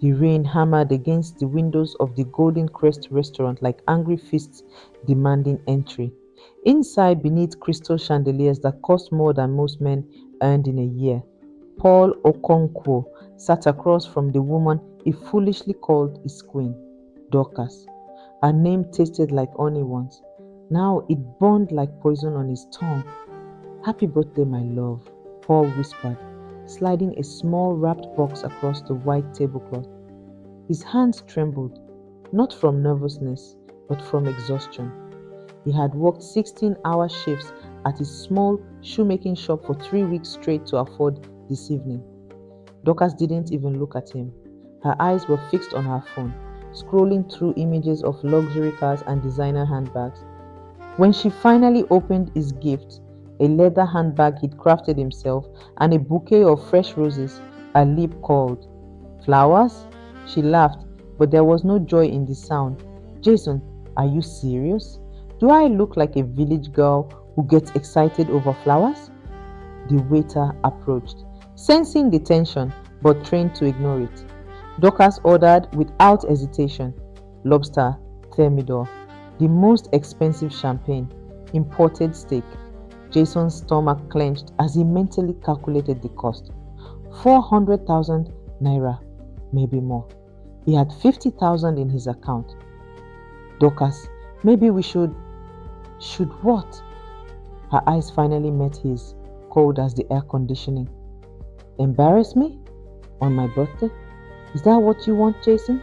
The rain hammered against the windows of the Golden Crest restaurant like angry fists demanding entry. Inside, beneath crystal chandeliers that cost more than most men earned in a year, Paul Okonkwo sat across from the woman he foolishly called his queen, Dorcas. Her name tasted like honey once. Now it burned like poison on his tongue. Happy birthday, my love, Paul whispered, sliding a small wrapped box across the white tablecloth. His hands trembled, not from nervousness, but from exhaustion. He had worked 16-hour shifts at his small shoemaking shop for 3 weeks straight to afford this evening. Dorcas didn't even look at him. Her eyes were fixed on her phone, scrolling through images of luxury cars and designer handbags. When she finally opened his gift, a leather handbag he'd crafted himself and a bouquet of fresh roses, her lip curled. Flowers? She laughed, but there was no joy in the sound. Jason, are you serious? Do I look like a village girl who gets excited over flowers? The waiter approached, sensing the tension but trained to ignore it. Dorcas ordered without hesitation lobster thermidor, the most expensive champagne, imported steak. Jason's stomach clenched as he mentally calculated the cost. 400,000 naira, maybe more. He had 50,000 in his account. Dorcas, maybe we should. Should what? Her eyes finally met his, cold as the air conditioning. Embarrass me? On my birthday? Is that what you want, Jason?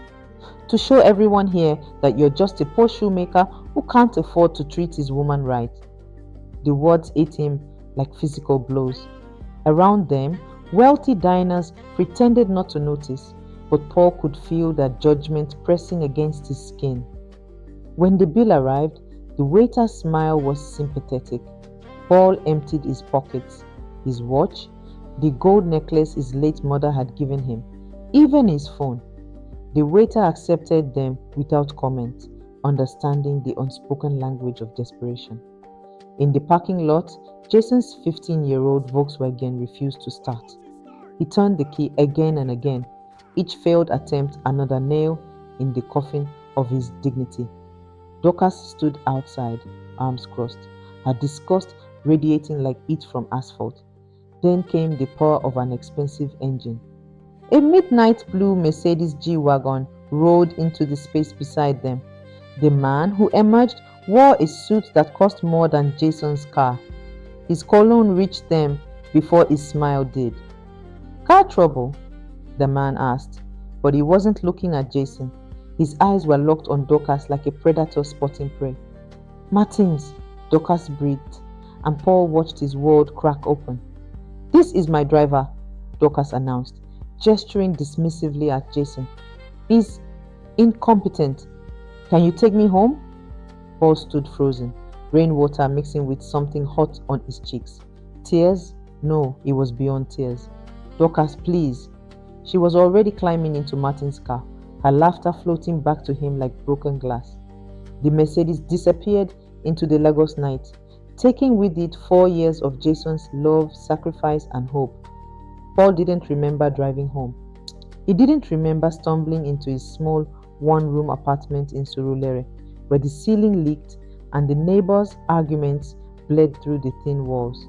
To show everyone here that you're just a poor shoemaker who can't afford to treat his woman right. The words hit him like physical blows. Around them, wealthy diners pretended not to notice, but Paul could feel their judgment pressing against his skin. When the bill arrived, the waiter's smile was sympathetic. Paul emptied his pockets, his watch, the gold necklace his late mother had given him, even his phone. The waiter accepted them without comment, understanding the unspoken language of desperation. In the parking lot, Jason's 15-year-old Volkswagen refused to start. He turned the key again and again, each failed attempt another nail in the coffin of his dignity. Dorcas stood outside, arms crossed, her disgust radiating like heat from asphalt. Then came the purr of an expensive engine. A midnight blue Mercedes G-Wagon rolled into the space beside them. The man who emerged wore a suit that cost more than Jason's car. His cologne reached them before his smile did. Car trouble? The man asked, but he wasn't looking at Jason. His eyes were locked on Dorcas like a predator spotting prey. Martins, Dorcas breathed, and Paul watched his world crack open. This is my driver, Dorcas announced, gesturing dismissively at Jason. He's incompetent. Can you take me home? Paul stood frozen, rainwater mixing with something hot on his cheeks. Tears? No, he was beyond tears. Dorcas, please. She was already climbing into Martin's car, her laughter floating back to him like broken glass. The Mercedes disappeared into the Lagos night, taking with it 4 years of Jason's love, sacrifice, and hope. Paul didn't remember driving home. He didn't remember stumbling into his small one-room apartment in Surulere, where the ceiling leaked and the neighbors' arguments bled through the thin walls.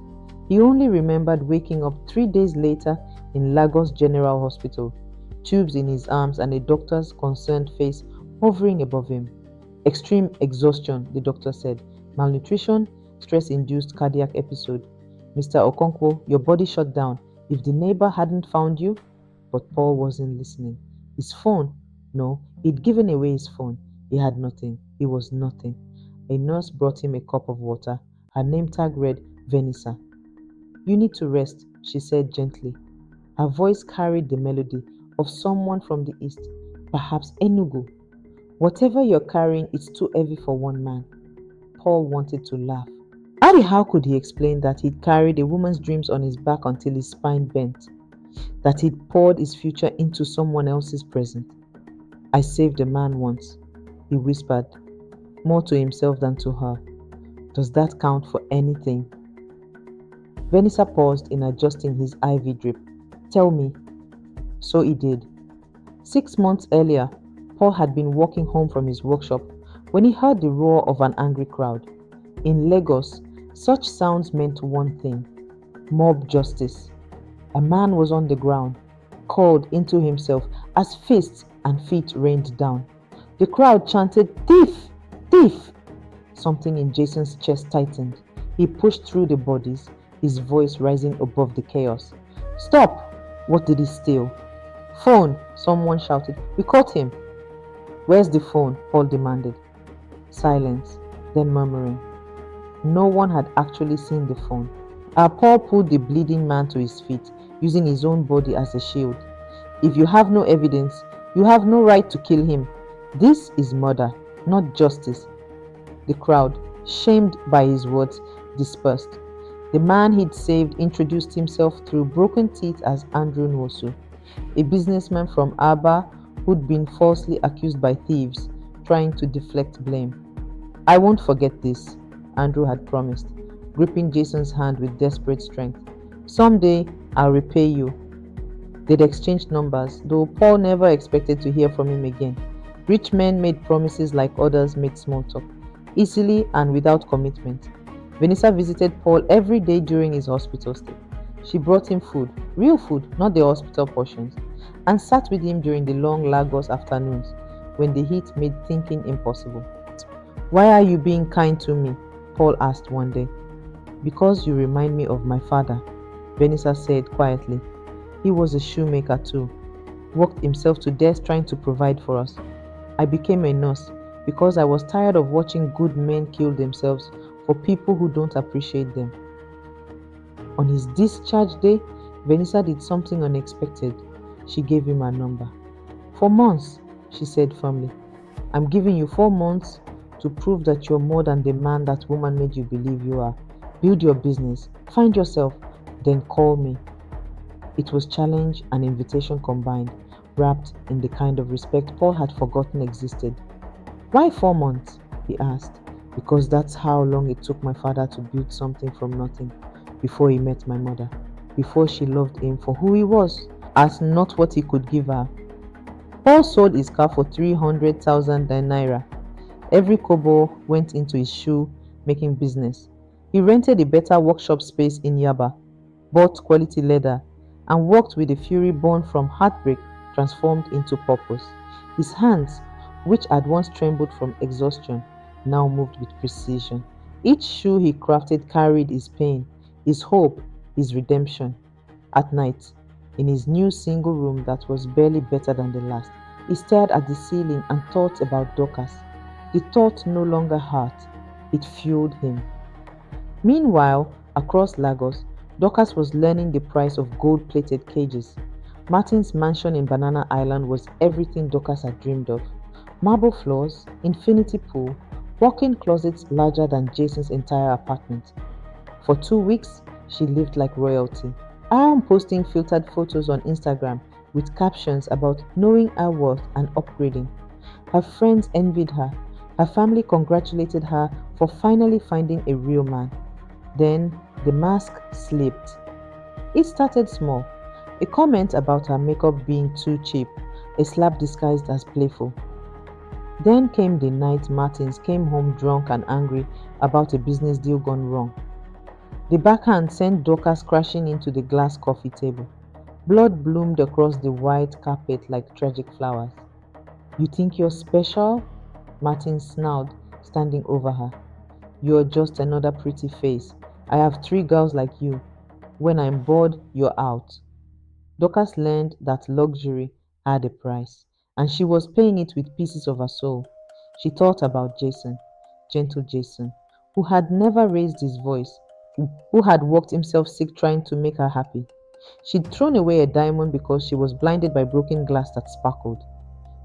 He only remembered waking up 3 days later in Lagos General Hospital, tubes in his arms and a doctor's concerned face hovering above him. Extreme exhaustion, the doctor said. Malnutrition, stress-induced cardiac episode. Mr. Okonkwo, your body shut down. If the neighbor hadn't found you... But Paul wasn't listening. His phone? No, he'd given away his phone. He had nothing. He was nothing. A nurse brought him a cup of water. Her name tag read Vanessa. You need to rest, she said gently. Her voice carried the melody of someone from the east, perhaps Enugu. Whatever you're carrying is too heavy for one man. Paul wanted to laugh. How could he explain that he'd carried a woman's dreams on his back until his spine bent? That he'd poured his future into someone else's present? I saved a man once, he whispered, more to himself than to her. Does that count for anything? Vanessa paused in adjusting his IV drip. Tell me. So he did. 6 months earlier, Paul had been walking home from his workshop when he heard the roar of an angry crowd. In Lagos, such sounds meant one thing: mob justice. A man was on the ground, called into himself as fists and feet rained down. The crowd chanted, "Thief! Thief!" Something in Jason's chest tightened. He pushed through the bodies, his voice rising above the chaos. "Stop! What did he steal?" "Phone!" someone shouted. "We caught him." "Where's the phone?" Paul demanded. Silence, then murmuring. No one had actually seen the phone. Paul pulled the bleeding man to his feet, using his own body as a shield. "If you have no evidence, you have no right to kill him. This is murder, not justice." The crowd, shamed by his words, dispersed. The man he'd saved introduced himself through broken teeth as Andrew Nwosu, a businessman from Aba who'd been falsely accused by thieves, trying to deflect blame. "I won't forget this," Andrew had promised, gripping Jason's hand with desperate strength. "Someday, I'll repay you." They'd exchanged numbers, though Paul never expected to hear from him again. Rich men made promises like others made small talk, easily and without commitment. Vanessa visited Paul every day during his hospital stay. She brought him food, real food, not the hospital portions, and sat with him during the long Lagos afternoons when the heat made thinking impossible. "Why are you being kind to me?" Paul asked one day. "Because you remind me of my father," Vanessa said quietly. "He was a shoemaker too, worked himself to death trying to provide for us. I became a nurse because I was tired of watching good men kill themselves for people who don't appreciate them." On his discharge day, Vanessa did something unexpected. She gave him her number. "For months," she said firmly. "I'm giving you 4 months to prove that you're more than the man that woman made you believe you are. Build your business, find yourself, then call me." It was challenge and invitation combined, wrapped in the kind of respect Paul had forgotten existed. "Why 4 months?" he asked. "Because that's how long it took my father to build something from nothing, before he met my mother, before she loved him for who he was, as not what he could give her." Paul sold his car for 300,000 naira. Every kobo went into his shoe making business. He rented a better workshop space in Yaba, bought quality leather, and worked with a fury born from heartbreak transformed into purpose. His hands, which had once trembled from exhaustion, now moved with precision. Each shoe he crafted carried his pain, his hope, his redemption. At night, in his new single room that was barely better than the last, he stared at the ceiling and thought about Dorcas. The thought no longer hurt, it fueled him. Meanwhile, across Lagos, Dorcas was learning the price of gold-plated cages. Martin's mansion in Banana Island was everything Dorcas had dreamed of. Marble floors, infinity pool, walk-in closets larger than Jason's entire apartment. For 2 weeks, she lived like royalty. I am posting filtered photos on Instagram with captions about knowing her worth and upgrading. Her friends envied her. Her family congratulated her for finally finding a real man. Then the mask slipped. It started small. A comment about her makeup being too cheap, a slap disguised as playful. Then came the night Martins came home drunk and angry about a business deal gone wrong. The backhand sent Dorcas crashing into the glass coffee table. Blood bloomed across the white carpet like tragic flowers. "You think you're special?" Martin snarled, standing over her. "You're just another pretty face. I have 3 girls like you. When I'm bored, you're out." Dorcas learned that luxury had a price, and she was paying it with pieces of her soul. She thought about Jason, gentle Jason, who had never raised his voice, who had worked himself sick trying to make her happy. She'd thrown away a diamond because she was blinded by broken glass that sparkled.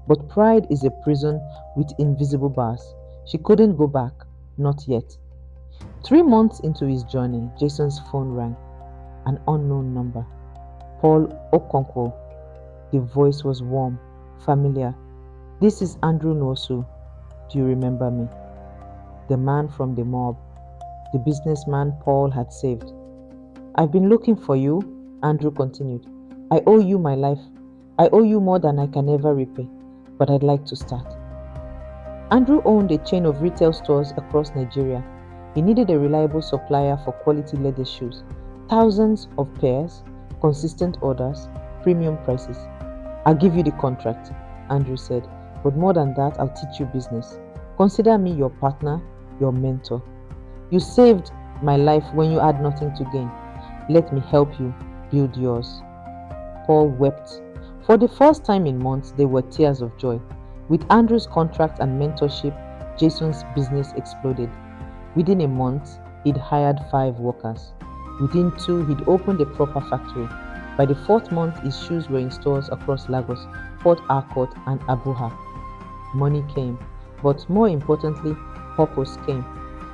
But pride is a prison with invisible bars. She couldn't go back, not yet. 3 months into his journey, Jason's phone rang. An unknown number. Paul Okonkwo. The voice was warm, familiar. "This is Andrew Nwosu. Do you remember me?" The man from the mob, the businessman Paul had saved. "I've been looking for you," Andrew continued. "I owe you my life. I owe you more than I can ever repay, but I'd like to start. Andrew owned a chain of retail stores across Nigeria. He needed a reliable supplier for quality leather shoes, thousands of pairs, consistent orders, premium prices. I'll give you the contract, Andrew said, but more than that, I'll teach you business. Consider me your partner, your mentor. You saved my life when you had nothing to gain. Let me help you build yours. Paul wept. For the first time in months, there were tears of joy. With Andrew's contract and mentorship, Jason's business exploded. Within a month, he'd hired 5 workers. Within 2, he'd opened a proper factory. By the 4th month, his shoes were in stores across Lagos, Port Harcourt, and Abuja. Money came, but more importantly, purpose came.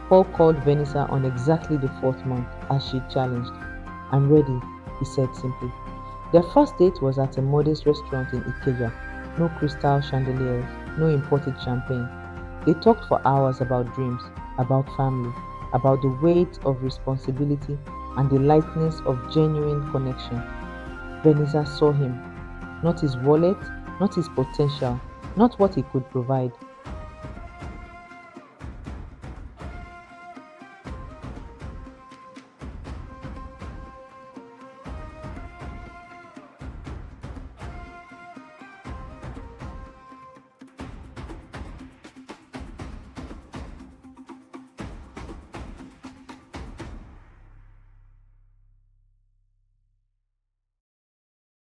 Paul called Vanessa on exactly the 4th month as she challenged. I'm ready, he said simply. Their first date was at a modest restaurant in Ikeja. No crystal chandeliers, no imported champagne. They talked for hours about dreams, about family, about the weight of responsibility and the lightness of genuine connection. Vanessa saw him, not his wallet, not his potential, not what he could provide,